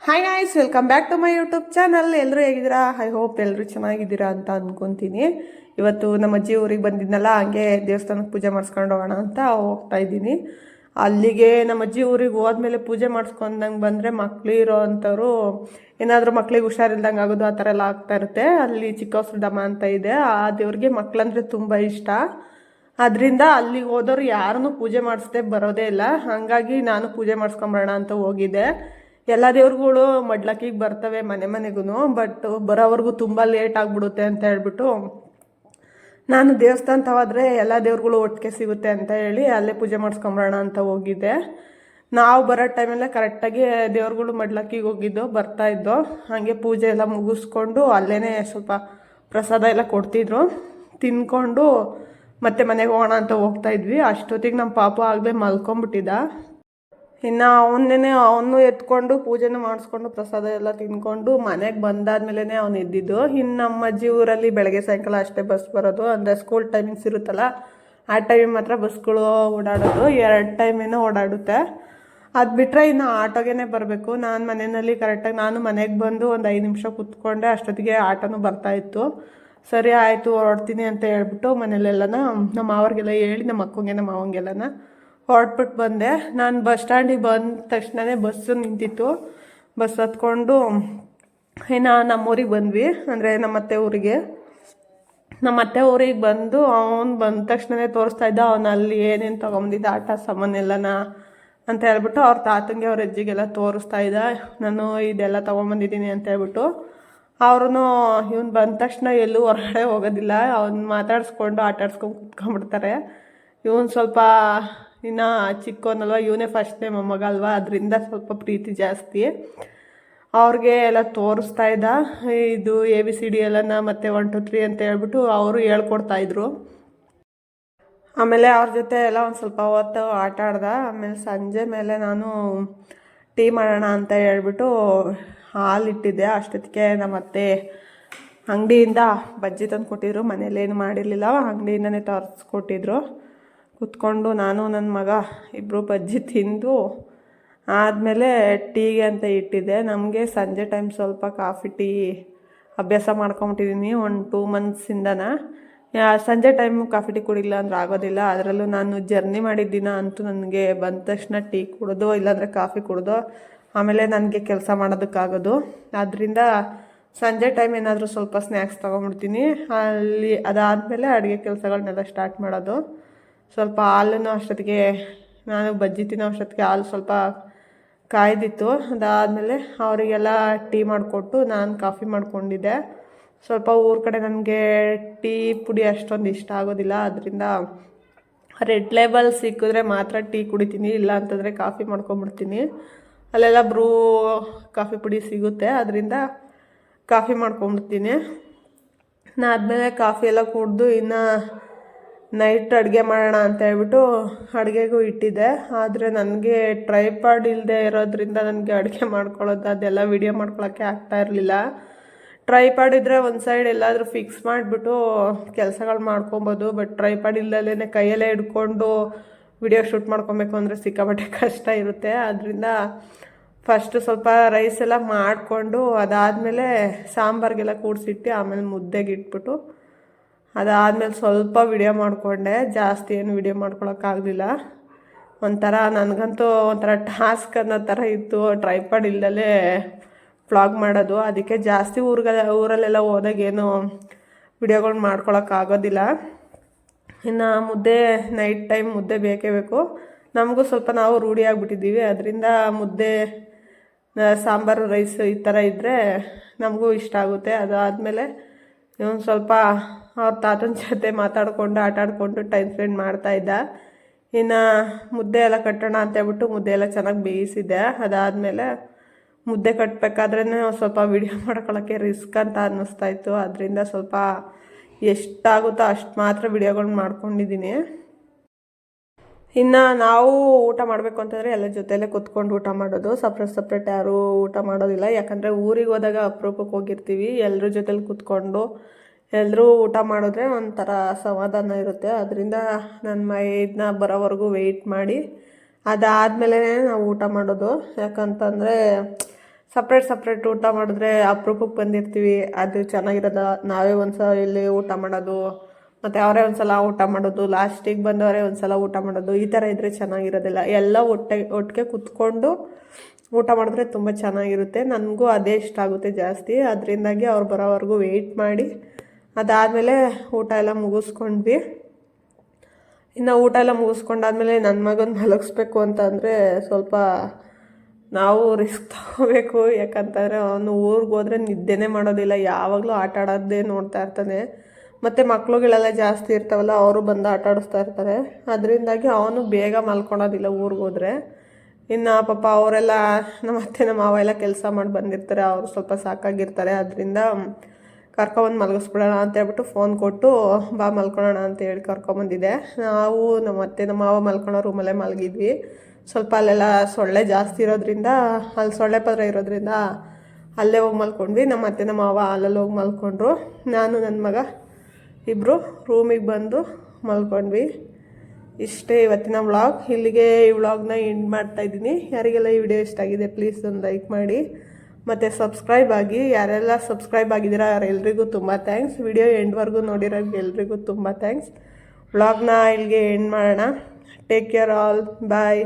Hi guys, welcome back to my YouTube channel. ಎಲ್ಲರೂ ಹೇಗಿದ್ದೀರಾ? I hope ಎಲ್ಲರೂ ಚೆನ್ನಾಗಿದ್ದೀರಾ ಅಂತ ಅಂದ್ಕೊತೀನಿ. ಇವತ್ತು ನಮ್ಮ ಅಜ್ಜಿ ಊರಿಗೆ ಬಂದಿದ್ನಲ್ಲ, ಹಂಗೆ ದೇವಸ್ಥಾನಕ್ಕೆ ಪೂಜೆ ಮಾಡಿಸ್ಕೊಂಡು ಹೋಗೋಣ ಅಂತ ಹೋಗ್ತಾ ಇದ್ದೀನಿ. ಅಲ್ಲಿಗೆ ನಮ್ಮ ಅಜ್ಜಿ ಊರಿಗೆ ಹೋದ್ಮೇಲೆ ಪೂಜೆ ಮಾಡಿಸ್ಕೊಂಡಂಗೆ ಬಂದರೆ ಮಕ್ಳು ಇರೋ ಅಂಥವ್ರು ಏನಾದರೂ ಮಕ್ಳಿಗೆ ಹುಷಾರಿಲ್ದಂಗೆ ಆಗೋದು ಆ ಥರ ಎಲ್ಲ ಆಗ್ತಾ ಇರುತ್ತೆ. ಅಲ್ಲಿ ಚಿಕ್ಕವಸರದಮ್ಮ ಅಂತ ಇದೆ, ಆ ದೇವ್ರಿಗೆ ಮಕ್ಳಂದರೆ ತುಂಬ ಇಷ್ಟ. ಅದರಿಂದ ಅಲ್ಲಿಗೆ ಹೋದವ್ರು ಯಾರನ್ನೂ ಪೂಜೆ ಮಾಡಿಸ್ದೆ ಬರೋದೇ ಇಲ್ಲ. ಹಾಗಾಗಿ ನಾನು ಪೂಜೆ ಮಾಡಿಸ್ಕೊಂಬರೋಣ ಅಂತ ಹೋಗಿದ್ದೆ. ಎಲ್ಲ ದೇವ್ರುಗಳು ಮಡ್ಲಕ್ಕಿಗೆ ಬರ್ತವೆ ಮನೆಗೂ, ಬಟ್ ಬರೋವರೆಗೂ ತುಂಬ ಲೇಟ್ ಆಗಿಬಿಡುತ್ತೆ ಅಂತ ಹೇಳ್ಬಿಟ್ಟು ನಾನು ದೇವಸ್ಥಾನ ಹೋದರೆ ಎಲ್ಲ ದೇವ್ರುಗಳು ಒಟ್ಟಿಗೆ ಸಿಗುತ್ತೆ ಅಂತ ಹೇಳಿ ಅಲ್ಲೇ ಪೂಜೆ ಮಾಡಿಸ್ಕೊಂಬರೋಣ ಅಂತ ಹೋಗಿದ್ದೆ. ನಾವು ಬರೋ ಟೈಮಲ್ಲೇ ಕರೆಕ್ಟಾಗಿ ದೇವ್ರುಗಳು ಮಡ್ಲಕ್ಕಿಗೆ ಹೋಗಿದ್ದು ಬರ್ತಾಯಿದ್ದೋ. ಹಾಗೆ ಪೂಜೆ ಎಲ್ಲ ಮುಗಿಸ್ಕೊಂಡು ಅಲ್ಲೇ ಸ್ವಲ್ಪ ಪ್ರಸಾದ ಎಲ್ಲ ಕೊಡ್ತಿದ್ರು, ತಿನ್ಕೊಂಡು ಮತ್ತೆ ಮನೆಗೆ ಹೋಗೋಣ ಅಂತ ಹೋಗ್ತಾಯಿದ್ವಿ. ಅಷ್ಟೊತ್ತಿಗೆ ನಮ್ಮ ಪಾಪ ಆಗಲೇ ಮಲ್ಕೊಂಬಿಟ್ಟಿದ್ದ. ಇನ್ನು ಅವನು ಎತ್ಕೊಂಡು ಪೂಜೆನೂ ಮಾಡಿಸ್ಕೊಂಡು ಪ್ರಸಾದ ಎಲ್ಲ ತಿನ್ಕೊಂಡು ಮನೆಗೆ ಬಂದಾದ್ಮೇಲೆ ಅವನು ಎದ್ದಿದ್ದು. ಇನ್ನು ನಮ್ಮ ಅಜ್ಜಿ ಊರಲ್ಲಿ ಬೆಳಗ್ಗೆ ಸಾಯಂಕಾಲ ಅಷ್ಟೇ ಬಸ್ ಬರೋದು, ಅಂದರೆ ಸ್ಕೂಲ್ ಟೈಮಿಂಗ್ಸ್ ಇರುತ್ತಲ್ಲ ಆ ಟೈಮಿಗೆ ಮಾತ್ರ ಬಸ್ಗಳು ಓಡಾಡೋದು. 2 ಟೈಮೇನೋ ಓಡಾಡುತ್ತೆ. ಅದು ಬಿಟ್ಟರೆ ಇನ್ನು ಆಟೋಗೆ ಬರಬೇಕು. ನಾನು ಮನೆಯಲ್ಲಿ ಕರೆಕ್ಟಾಗಿ ನಾನು ಮನೆಗೆ ಬಂದು ಒಂದು 5 ನಿಮಿಷ ಕೂತ್ಕೊಂಡೆ, ಅಷ್ಟೊತ್ತಿಗೆ ಆಟೋನೂ ಬರ್ತಾಯಿತ್ತು. ಸರಿ ಆಯಿತು ಹೊರಡ್ತೀನಿ ಅಂತ ಹೇಳ್ಬಿಟ್ಟು ಮನೇಲೆಲ್ಲನ ನಮ್ಮ ಮಾವರಿಗೆಲ್ಲ ಹೇಳಿ ನಮ್ಮ ಅಕ್ಕಂಗೆ ನಮ್ಮ ಮಾವಂಗೆಲ್ಲನ ಹೊರಟ್ಬಿಟ್ಟು ಬಂದೆ. ನಾನು ಬಸ್ ಸ್ಟ್ಯಾಂಡಿಗೆ ಬಂದ ತಕ್ಷಣವೇ ಬಸ್ಸು ನಿಂತಿತ್ತು. ಬಸ್ ಹತ್ಕೊಂಡು ಇನ್ನು ನಮ್ಮೂರಿಗೆ ಬಂದ್ವಿ, ಅಂದರೆ ನಮ್ಮತ್ತೆ ಊರಿಗೆ. ನಮ್ಮತ್ತೆ ಊರಿಗೆ ಬಂದು ಅವ್ನು ಬಂದ ತಕ್ಷಣವೇ ತೋರಿಸ್ತಾ ಇದ್ದ ಅವನು ಅಲ್ಲಿ ಏನೇನು ತೊಗೊಂಬಂದಿದ್ದ ಆಟ ಸಾಮಾನೆಲ್ಲನ ಅಂತ ಹೇಳ್ಬಿಟ್ಟು ಅವ್ರ ತಾತಂಗೆ ಅವ್ರ ಅಜ್ಜಿಗೆಲ್ಲ ತೋರಿಸ್ತಾ ಇದ್ದ. ನಾನು ಇದೆಲ್ಲ ತೊಗೊಂಬಂದಿದ್ದೀನಿ ಅಂತ ಹೇಳ್ಬಿಟ್ಟು ಅವ್ರೂ ಇವ್ನು ಬಂದ ತಕ್ಷಣ ಎಲ್ಲೂ ಹೊರಗಡೆ ಹೋಗೋದಿಲ್ಲ. ಅವ್ನು ಮಾತಾಡಿಸ್ಕೊಂಡು ಆಟಾಡ್ಸ್ಕೊಂಡು ಕುತ್ಕೊಂಡ್ಬಿಡ್ತಾರೆ. ಇವನು ಸ್ವಲ್ಪ ಇನ್ನು ಚಿಕ್ಕವನಲ್ವ, ಇವನೇ ಫಸ್ಟ್ನೇ ಮೊಮ್ಮಗ ಅಲ್ವಾ, ಅದರಿಂದ ಸ್ವಲ್ಪ ಪ್ರೀತಿ ಜಾಸ್ತಿ. ಅವ್ರಿಗೆ ಎಲ್ಲ ತೋರಿಸ್ತಾ ಇದ್ದ, ಇದು ABCD ಎಲ್ಲನ ಮತ್ತು 1 2 3 ಅಂತ ಹೇಳ್ಬಿಟ್ಟು ಅವರು ಹೇಳ್ಕೊಡ್ತಾಯಿದ್ರು. ಆಮೇಲೆ ಅವ್ರ ಜೊತೆ ಎಲ್ಲ ಒಂದು ಸ್ವಲ್ಪ ಹೊತ್ತು ಆಟ ಆಡ್ದೆ. ಆಮೇಲೆ ಸಂಜೆ ಮೇಲೆ ನಾನು ಟೀ ಮಾಡೋಣ ಅಂತ ಹೇಳ್ಬಿಟ್ಟು ಹಾಲಿಟ್ಟಿದ್ದೆ. ಅಷ್ಟೊತ್ತಿಗೆ ನಮ್ಮತ್ತೆ ಅಂಗಡಿಯಿಂದ ಬಜ್ಜಿ ತಂದು ಕೊಟ್ಟಿದ್ರು. ಮನೇಲೇನು ಮಾಡಿರಲಿಲ್ಲ, ಅಂಗಡಿಯಿಂದನೇ ತರಿಸ್ಕೊಟ್ಟಿದ್ರು. ಕೂತ್ಕೊಂಡು ನಾನು ನನ್ನ ಮಗ ಇಬ್ಬರು ಬಜ್ಜಿ ತಿಂದು ಆದಮೇಲೆ ಟೀಗೆ ಅಂತ ಇಟ್ಟಿದ್ದೆ. ನಮಗೆ ಸಂಜೆ ಟೈಮ್ ಸ್ವಲ್ಪ ಕಾಫಿ ಟೀ ಅಭ್ಯಾಸ ಮಾಡ್ಕೊಂಬಿಟ್ಟಿದ್ದೀನಿ ಒಂದು 2 ಮಂತ್ಸಿಂದನ. ಸಂಜೆ ಟೈಮು ಕಾಫಿ ಟೀ ಕುಡಿಲ್ಲ ಅಂದ್ರೆ ಆಗೋದಿಲ್ಲ. ಅದರಲ್ಲೂ ನಾನು ಜರ್ನಿ ಮಾಡಿದ್ದಿನ ಅಂತೂ ನನಗೆ ಬಂದ ತಕ್ಷಣ ಟೀ ಕುಡಿದೋ ಇಲ್ಲಾಂದರೆ ಕಾಫಿ ಕುಡಿದೋ ಆಮೇಲೆ ನನಗೆ ಕೆಲಸ ಮಾಡೋದಕ್ಕಾಗೋದು. ಆದ್ದರಿಂದ ಸಂಜೆ ಟೈಮ್ ಏನಾದರೂ ಸ್ವಲ್ಪ ಸ್ನ್ಯಾಕ್ಸ್ ತೊಗೊಂಬಿಡ್ತೀನಿ. ಅಲ್ಲಿ ಅದಾದಮೇಲೆ ಅಡುಗೆ ಕೆಲಸಗಳನ್ನೆಲ್ಲ ಸ್ಟಾರ್ಟ್ ಮಾಡೋದು. ಸ್ವಲ್ಪ ಹಾಲನ್ನು ಅಷ್ಟೊತ್ತಿಗೆ ನಾನು ಬಜ್ಜಿ ತಿನ್ನೋ ಅಷ್ಟೊತ್ತಿಗೆ ಹಾಲು ಸ್ವಲ್ಪ ಕಾಯ್ದಿತ್ತು. ಅದಾದಮೇಲೆ ಅವರಿಗೆಲ್ಲ ಟೀ ಮಾಡಿಕೊಟ್ಟು ನಾನು ಕಾಫಿ ಮಾಡ್ಕೊಂಡಿದ್ದೆ. ಸ್ವಲ್ಪ ಊರ ಕಡೆ ನನಗೆ ಟೀ ಪುಡಿ ಅಷ್ಟೊಂದು ಇಷ್ಟ ಆಗೋದಿಲ್ಲ, ಅದರಿಂದ ರೆಡ್ ಲೇಬಲ್ ಸಿಕ್ಕಿದ್ರೆ ಮಾತ್ರ ಟೀ ಕುಡಿತೀನಿ, ಇಲ್ಲ ಅಂತಂದರೆ ಕಾಫಿ ಮಾಡ್ಕೊಂಬಿಡ್ತೀನಿ. ಅಲ್ಲೆಲ್ಲ ಬ್ರೂ ಕಾಫಿ ಪುಡಿ ಸಿಗುತ್ತೆ, ಅದರಿಂದ ಕಾಫಿ ಮಾಡ್ಕೊಂಬಿಡ್ತೀನಿ. ಆದಮೇಲೆ ಕಾಫಿ ಎಲ್ಲ ಕುಡಿದು ಇನ್ನು ನೈಟ್ ಅಡುಗೆ ಮಾಡೋಣ ಅಂತ ಹೇಳ್ಬಿಟ್ಟು ಅಡುಗೆಗೂ ಇಟ್ಟಿದ್ದೆ. ಆದರೆ ನನಗೆ ಟ್ರೈಪಾಡ್ ಇಲ್ಲದೆ ಇರೋದ್ರಿಂದ ನನಗೆ ಅಡುಗೆ ಮಾಡ್ಕೊಳ್ಳೋದು ಅದೆಲ್ಲ ವೀಡಿಯೋ ಮಾಡ್ಕೊಳ್ಳೋಕ್ಕೆ ಆಗ್ತಾ ಇರಲಿಲ್ಲ. ಟ್ರೈಪಾಡ್ ಇದ್ದರೆ ಒಂದು ಸೈಡ್ ಎಲ್ಲಾದರೂ ಫಿಕ್ಸ್ ಮಾಡಿಬಿಟ್ಟು ಕೆಲಸಗಳು ಮಾಡ್ಕೊಬೋದು. ಬಟ್ ಟ್ರೈಪಾಡ್ ಇಲ್ಲದೇ ಕೈಯಲ್ಲೇ ಹಿಡ್ಕೊಂಡು ವಿಡಿಯೋ ಶೂಟ್ ಮಾಡ್ಕೊಬೇಕು ಅಂದರೆ ಸಿಕ್ಕಾಪಟ್ಟೆ ಕಷ್ಟ ಇರುತ್ತೆ. ಆದ್ದರಿಂದ ಫಸ್ಟು ಸ್ವಲ್ಪ ರೈಸ್ ಎಲ್ಲ ಮಾಡಿಕೊಂಡು ಅದಾದಮೇಲೆ ಸಾಂಬಾರಿಗೆಲ್ಲ ಕೂಡಿಸಿಟ್ಟು ಆಮೇಲೆ ಮುದ್ದೆಗೆ ಇಟ್ಬಿಟ್ಟು ಅದಾದಮೇಲೆ ಸ್ವಲ್ಪ ವಿಡಿಯೋ ಮಾಡಿಕೊಂಡೆ. ಜಾಸ್ತಿ ಏನು ವಿಡಿಯೋ ಮಾಡ್ಕೊಳಕ್ಕಾಗಲಿಲ್ಲ. ಒಂಥರ ನನಗಂತೂ ಒಂಥರ ಟಾಸ್ಕ್ ಅನ್ನೋ ಥರ ಇತ್ತು ಟ್ರೈಪಾಡ್ ಇಲ್ಲದಲೇ ವ್ಲಾಗ್ ಮಾಡೋದು. ಅದಕ್ಕೆ ಜಾಸ್ತಿ ಊರಲ್ಲೆಲ್ಲ ಹೋದಾಗೇನು ವಿಡಿಯೋಗಳು ಮಾಡ್ಕೊಳಕ್ಕಾಗೋದಿಲ್ಲ. ಇನ್ನು ಮುದ್ದೆ ನೈಟ್ ಟೈಮ್ ಮುದ್ದೆ ಬೇಕೇ ಬೇಕು. ನಮಗೂ ಸ್ವಲ್ಪ ನಾವು ರೂಢಿ ಆಗಿಬಿಟ್ಟಿದ್ದೀವಿ, ಅದರಿಂದ ಮುದ್ದೆ ಸಾಂಬಾರು ರೈಸ್ ಈ ಥರ ಇದ್ದರೆ ನಮಗೂ ಇಷ್ಟ ಆಗುತ್ತೆ. ಅದಾದಮೇಲೆ ಇವನು ಸ್ವಲ್ಪ ಅವ್ರ ತಾತನ ಜೊತೆ ಮಾತಾಡಿಕೊಂಡು ಆಟಾಡಿಕೊಂಡು ಟೈಮ್ ಸ್ಪೆಂಡ್ ಮಾಡ್ತಾಯಿದ್ದ. ಇನ್ನು ಮುದ್ದೆ ಎಲ್ಲ ಕಟ್ಟೋಣ ಅಂತ ಹೇಳ್ಬಿಟ್ಟು ಮುದ್ದೆ ಎಲ್ಲ ಚೆನ್ನಾಗಿ ಬೇಯಿಸಿದ್ದೆ. ಅದಾದಮೇಲೆ ಮುದ್ದೆ ಕಟ್ಟಬೇಕಾದ್ರೇ ಸ್ವಲ್ಪ ವಿಡಿಯೋ ಮಾಡ್ಕೊಳ್ಳೋಕ್ಕೆ ರಿಸ್ಕ್ ಅಂತ ಅನ್ನಿಸ್ತಾಯಿತ್ತು. ಅದರಿಂದ ಸ್ವಲ್ಪ ಎಷ್ಟಾಗುತ್ತೋ ಅಷ್ಟು ಮಾತ್ರ ವಿಡಿಯೋಗಳನ್ನ ಮಾಡ್ಕೊಂಡಿದ್ದೀನಿ. ಇನ್ನು ನಾವು ಊಟ ಮಾಡಬೇಕು ಅಂತಂದರೆ ಎಲ್ಲ ಜೊತೆಯಲ್ಲೇ ಕೂತ್ಕೊಂಡು ಊಟ ಮಾಡೋದು. ಸಪ್ರೇಟ್ ಯಾರೂ ಊಟ ಮಾಡೋದಿಲ್ಲ. ಯಾಕಂದರೆ ಊರಿಗೆ ಹೋದಾಗ ಅಪರೂಪಕ್ಕೆ ಹೋಗಿರ್ತೀವಿ, ಎಲ್ಲರ ಜೊತೆಲಿ ಕೂತ್ಕೊಂಡು ಎಲ್ಲರೂ ಊಟ ಮಾಡಿದ್ರೆ ಒಂಥರ ಸಮಾಧಾನ ಇರುತ್ತೆ. ಅದರಿಂದ ನನ್ನ ಮೈದನ್ನ ಬರೋವರೆಗೂ ವೆಯ್ಟ್ ಮಾಡಿ ಅದಾದಮೇಲೆ ನಾವು ಊಟ ಮಾಡೋದು. ಯಾಕಂತಂದರೆ ಸಪ್ರೇಟ್ ಊಟ ಮಾಡಿದ್ರೆ ಅಪರೂಪಕ್ಕೆ ಬಂದಿರ್ತೀವಿ, ಅದು ಚೆನ್ನಾಗಿರೋದ. ನಾವೇ ಒಂದ್ಸಲ ಇಲ್ಲಿ ಊಟ ಮಾಡೋದು, ಮತ್ತು ಅವರೇ ಒಂದ್ಸಲ ಊಟ ಮಾಡೋದು, ಲಾಸ್ಟಿಗೆ ಬಂದವರೇ ಒಂದ್ಸಲ ಊಟ ಮಾಡೋದು, ಈ ಥರ ಇದ್ದರೆ ಚೆನ್ನಾಗಿರೋದಿಲ್ಲ. ಎಲ್ಲ ಒಟ್ಟಿಗೆ ಕುತ್ಕೊಂಡು ಊಟ ಮಾಡಿದ್ರೆ ತುಂಬ ಚೆನ್ನಾಗಿರುತ್ತೆ. ನನಗೂ ಅದೇ ಇಷ್ಟ ಆಗುತ್ತೆ ಜಾಸ್ತಿ. ಅದರಿಂದಾಗಿ ಅವ್ರು ಬರೋವರೆಗೂ ವೆಯ್ಟ್ ಮಾಡಿ ಅದಾದಮೇಲೆ ಊಟ ಎಲ್ಲ ಮುಗಿಸ್ಕೊಂಡ್ವಿ. ಇನ್ನು ಊಟ ಎಲ್ಲ ಮುಗಿಸ್ಕೊಂಡಾದ್ಮೇಲೆ ನನ್ನ ಮಗನ ಮಲಗಿಸ್ಬೇಕು ಅಂತಂದರೆ ಸ್ವಲ್ಪ ನಾವು ರಿಸ್ಕ್ ತಗೋಬೇಕು. ಯಾಕಂತಂದರೆ ಅವನು ಊರಿಗೆ ಹೋದರೆ ನಿದ್ದೆನೇ ಮಾಡೋದಿಲ್ಲ, ಯಾವಾಗಲೂ ಆಟ ಆಡೋದೇ ನೋಡ್ತಾ ಇರ್ತಾನೆ. ಮತ್ತು ಮಕ್ಳುಗಳೆಲ್ಲ ಜಾಸ್ತಿ ಇರ್ತಾವಲ್ಲ, ಅವರು ಬಂದು ಆಟ ಆಡಿಸ್ತಾ ಇರ್ತಾರೆ. ಅದರಿಂದಾಗಿ ಅವನು ಬೇಗ ಮಲ್ಕೊಳೋದಿಲ್ಲ ಊರಿಗೆ ಹೋದರೆ. ಇನ್ನು ಪಾಪ ಅವರೆಲ್ಲ ನಮ್ಮ ಅತ್ತೆ ನಮ್ಮ ಮಾವ ಎಲ್ಲ ಕೆಲಸ ಮಾಡಿ ಬಂದಿರ್ತಾರೆ, ಅವರು ಸ್ವಲ್ಪ ಸಾಕಾಗಿರ್ತಾರೆ. ಅದರಿಂದ ಕರ್ಕೊಬಂದು ಮಲಗಿಸ್ಬಿಡೋಣ ಅಂತ ಹೇಳ್ಬಿಟ್ಟು ಫೋನ್ ಕೊಟ್ಟು ಬಾ ಮಲ್ಕೊಳ್ಳೋಣ ಅಂತ ಹೇಳಿ ಕರ್ಕೊಂಬಂದಿದ್ದೆ. ನಾವು ನಮ್ಮ ಅತ್ತೆ ನಮ್ಮ ಮಾವ ಮಲ್ಕೊಳ್ಳೋ ರೂಮಲ್ಲೇ ಮಲಗಿದ್ವಿ. ಸ್ವಲ್ಪ ಅಲ್ಲೆಲ್ಲ ಸೊಳ್ಳೆ ಜಾಸ್ತಿ ಇರೋದ್ರಿಂದ, ಅಲ್ಲಿ ಸೊಳ್ಳೆ ಪದ್ರ ಇರೋದ್ರಿಂದ ಅಲ್ಲೇ ಹೋಗಿ ಮಲ್ಕೊಂಡ್ವಿ. ನಮ್ಮ ಅತ್ತೆ ನಮ್ಮ ಮಾವ ಅಲ್ಲಲ್ಲಿ ಹೋಗಿ ಮಲ್ಕೊಂಡ್ರು. ನಾನು ನನ್ನ ಮಗ ಇಬ್ಬರು ರೂಮಿಗೆ ಬಂದು ಮಲ್ಕೊಂಡ್ವಿ. ಇಷ್ಟೇ ಇವತ್ತಿನ ವ್ಲಾಗ್. ಇಲ್ಲಿಗೆ ಈ ವ್ಲಾಗ್ನ ಎಂಡ್ ಮಾಡ್ತಾಯಿದ್ದೀನಿ. ಯಾರಿಗೆಲ್ಲ ಈ ವಿಡಿಯೋ ಇಷ್ಟ ಆಗಿದೆ ಪ್ಲೀಸ್ ಒಂದು ಲೈಕ್ ಮಾಡಿ, ಮತ್ತು ಸಬ್ಸ್ಕ್ರೈಬ್ ಆಗಿ. ಯಾರೆಲ್ಲ ಸಬ್ಸ್ಕ್ರೈಬ್ ಆಗಿದ್ದೀರಾ ಅವರೆಲ್ಲರಿಗೂ ತುಂಬ ಥ್ಯಾಂಕ್ಸ್. ವಿಡಿಯೋ ಎಂಡ್ವರೆಗೂ ನೋಡಿರೋರಿಗೆ ಎಲ್ರಿಗೂ ತುಂಬ ಥ್ಯಾಂಕ್ಸ್. ವ್ಲಾಗ್ನ ಇಲ್ಲಿಗೆ ಎಂಡ್ ಮಾಡೋಣ. ಟೇಕ್ ಕೇರ್ ಆಲ್, ಬಾಯ್.